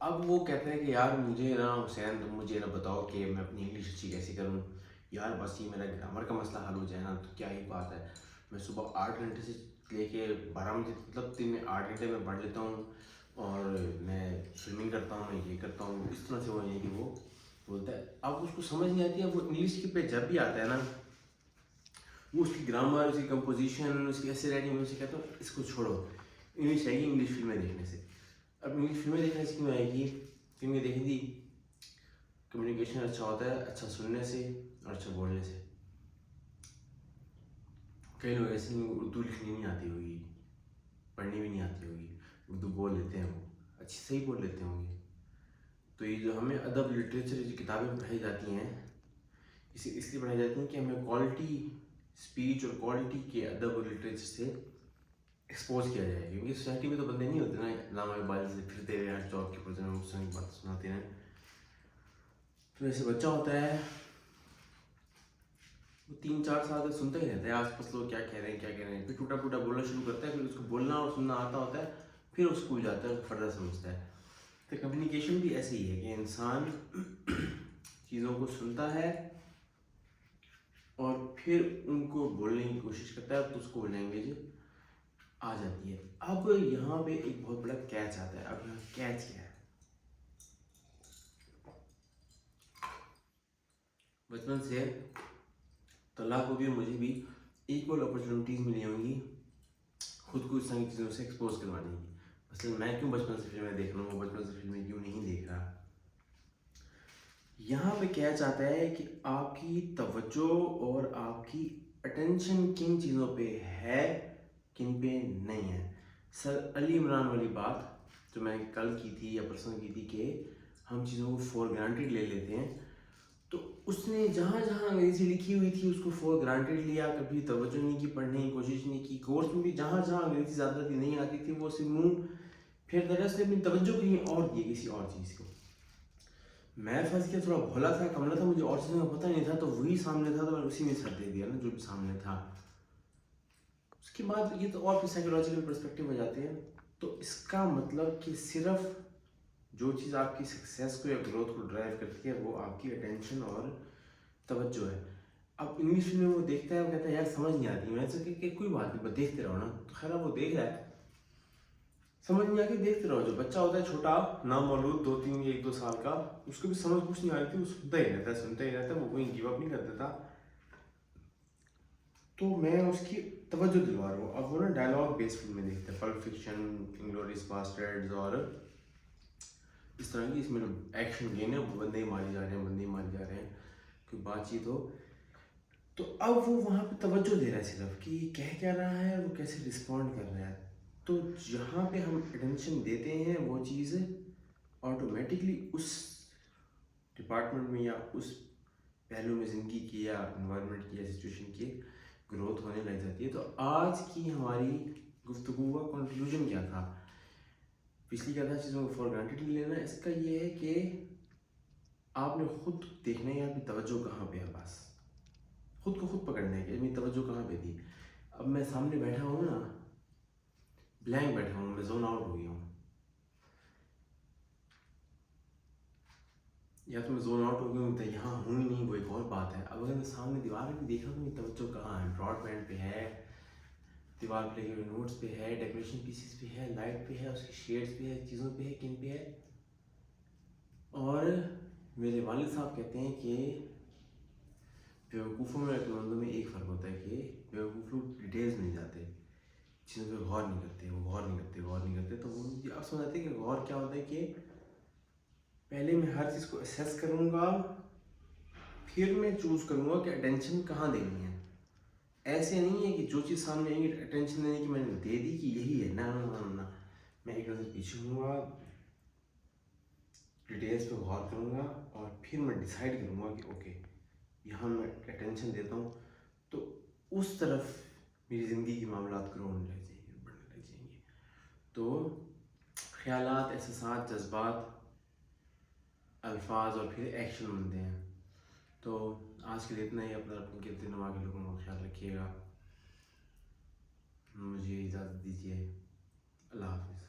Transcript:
اب وہ کہتے ہیں کہ یار مجھے نا حسین تم مجھے نا بتاؤ کہ میں اپنی انگلش اچھی کیسے کروں. یار بس یہ میرا گرامر کا مسئلہ حل ہو جائے نا تو کیا ہی بات ہے. میں صبح 8 گھنٹے سے لے کے 12 بجے مطلب دن میں 8 گھنٹے میں پڑھ لیتا ہوں, اور میں سوئمنگ کرتا ہوں, میں یہ کرتا ہوں. اس طرح سے وہ یہ کہ وہ بولتا ہے. اب اس کو سمجھ نہیں آتی ہے, وہ انگلش کی پہ جب بھی آتا ہے نا وہ اس کی گرامر, اس کی کمپوزیشن, اس کی ایسے رائٹنگ, میں اسے کہتا ہوں اس کو چھوڑو, انگلش آئے گی انگلش فلمیں دیکھنے سے. اب انگلش فلمیں دیکھنے سے کیوں آئے گی؟ فلمیں دیکھی تھی کمیونیکیشن اچھا ہوتا ہے, اچھا سننے سے اور اچھا بولنے سے. کئی لوگ ایسے ہیں اردو لکھنی نہیں آتی ہوگی, پڑھنی بھی نہیں آتی ہوگی, اردو بول لیتے ہیں, وہ اچھی صحیح بول لیتے ہوں گے. تو یہ جو ہمیں ادب لٹریچر جو کتابیں پڑھائی جاتی ہیں اس لیے پڑھائی جاتی ہیں کہ ہمیں کوالٹی اسپیچ اور کوالٹی کے ادب اور لٹریچر سے ایکسپوز کیا جائے. کیونکہ سوسائٹی میں تو بندے نہیں ہوتے نا علامہ اقبال سے پھرتے رہے ہر چوک کے پرزے میں اس طرح کی بات سناتے ہیں. تو ایسے بچہ ہوتا ہے وہ 3-4 سال تک سنتا ہی رہتا ہے آس پاس لوگ کیا کہہ رہے ہیں کیا کہہ رہے ہیں, پھر ٹوٹا پھوٹا بولنا شروع کرتا ہے, پھر اس کو بولنا اور سننا آتا ہوتا ہے, پھر وہ اسکول جاتا ہے اور فردر سمجھتا ہے. تو کمیونیکیشن بھی ایسے ہی ہے کہ انسان چیزوں کو سنتا ہے اور پھر ان کو بولنے کی کوشش کرتا ہے تو اس کو لینگویج آ جاتی ہے. اب یہاں پہ ایک بہت بڑا کیچ آتا ہے. اب یہاں کیچ کیا ہے؟ بچپن سے طلحہ کو بھی اور مجھے بھی ایکول اپرچونیٹیز ملی ہوں گی خود کو اس طرح کی چیزوں سے ایکسپوز کروانے کی. مثلا میں کیوں بچپن سے فلمیں دیکھ رہا ہوں, وہ بچپن سے فلمیں کیوں نہیں دیکھ رہا؟ یہاں پہ کیا چاہتا ہے کہ آپ کی توجہ اور آپ کی اٹینشن کن چیزوں پہ ہے, کن پہ نہیں ہے. سر علی عمران والی بات جو میں کل کی تھی یا پرسوں کی تھی کہ ہم چیزوں کو فور گرانٹیڈ لے لیتے ہیں, تو اس نے جہاں جہاں انگریزی لکھی ہوئی تھی اس کو فور گرانٹیڈ لیا, کبھی توجہ نہیں کی, پڑھنے کی کوشش نہیں کی. کورس میں بھی جہاں جہاں انگریزی زیادہ نہیں آتی تھی وہ صرف منہ پھر طرح سے اپنی توجہ کہیں اور دی کسی اور چیز کو. میں پھنس کے تھوڑا بھولا تھا, کملا تھا, مجھے اور چیزوں کا پتہ نہیں تھا, تو وہی سامنے تھا تو میں نے اسی میں سر دے دیا نا جو بھی سامنے تھا. اس کے بعد یہ تو اور پھر سائیکولوجیکل پرسپیکٹیو ہو جاتے ہیں. تو اس کا مطلب کہ صرف جو چیز آپ کی سکسیس کو یا گروتھ کو ڈرائیو کرتی ہے وہ آپ کی اٹینشن اور توجہ ہے. اب انگلش فلم میں وہ دیکھتا ہے, وہ کہتا ہے یار سمجھ نہیں آتی, میں سے کہ کوئی بات نہیں بس دیکھتے رہو نا. تو خیر وہ دیکھ رہا ہے, سمجھ نہیں آ کے دیکھتے رہو. جو بچہ ہوتا ہے چھوٹا نامولود 2-3-1-2 سال کا, اس کو بھی سمجھ کچھ نہیں آ رہی تھی, وہ سنتا ہی رہتا ہے, وہ کوئی گیو اپ نہیں کر دیتا. تو میں اس کی توجہ دلوا رہا ہوں. اب وہ نا ڈائلاگ بیس فلمیں دیکھتے ہیں, پلپ فکشن, انگلوریس باسٹرڈز اور اس طرح کی. اس میں ایکشن گیم ہے, بندے مارے جا رہے ہیں, بندے مارے جا رہے ہیں, کوئی بات چیت ہو. تو اب وہ وہاں پہ توجہ دے رہا ہے صرف کہ کہہ کیا رہا ہے, وہ کیسے رسپونڈ کر رہا ہے. تو جہاں پہ ہم اٹینشن دیتے ہیں وہ چیز آٹومیٹکلی اس ڈپارٹمنٹ میں یا اس پہلو میں زندگی کی یا انوائرمنٹ کی یا سچویشن کی گروتھ ہونے لگ جاتی ہے. تو آج کی ہماری گفتگو کا کنکلوژن کیا تھا؟ پچھلی کیا تھا چیزوں کو فور گرانٹیڈ نہیں لینا. اس کا یہ ہے کہ آپ نے خود دیکھنا ہے اپنی توجہ کہاں پہ ہے, بس خود کو خود پکڑنا ہے کہ میری توجہ کہاں پہ تھی. اب میں سامنے بیٹھا ہوں نا, بلینک بیٹھا ہوں, میں زون آؤٹ ہو گیا ہوں, یا تو میں زون آؤٹ ہو گیا ہوں تو یہاں ہوں ہی نہیں, وہ ایک اور بات ہے. اب اگر میں سامنے دیوار پہ دیکھا تو میری توجہ کہاں ہے؟ براڈ بینڈ پہ ہے, دیوار پہ لگے ہوئے نوٹس پہ ہے, ڈیکوریشن پیسز پہ ہے, لائٹ پہ ہے, اس کی شیڈس پہ ہے, چیزوں پہ ہے, کن پہ ہے. اور میرے والد صاحب کہتے ہیں کہ بیوقوفوں میں عقل مندوں میں ایک فرق ہوتا ہے کہ بیوقوف لوگ ڈیٹیلز نہیں جاتے, چیزوں پہ غور نہیں کرتے, وہ غور نہیں کرتے. تو وہ مجھے اب سمجھ آتے ہیں کہ غور کیا ہوتا ہے کہ پہلے میں ہر چیز کو اسیس کروں گا, پھر میں چوز کروں گا کہ اٹینشن کہاں دینی ہے. ایسے نہیں ہے کہ جو چیز سامنے آئے گی اٹینشن دینے کی میں نے دے دی کہ یہی ہے, نہ میں ایک نظر پیچھے ہوں گا, ڈیٹیلز پہ غور کروں گا, اور پھر میں ڈیسائیڈ کروں گا کہ اوکے یہاں میں اٹینشن دیتا ہوں تو اس طرف میری زندگی کے معاملات گرو ہونے لگ جائیں گے, بڑھنے لگ جائیں گے. تو خیالات, احساسات, جذبات, الفاظ اور پھر ایکشن بنتے ہیں. تو آج کے لیے اتنا ہی. اپنا اپنے گرد نواح کے لوگوں کا خیال رکھیے گا. مجھے اجازت دیجیے. اللہ حافظ.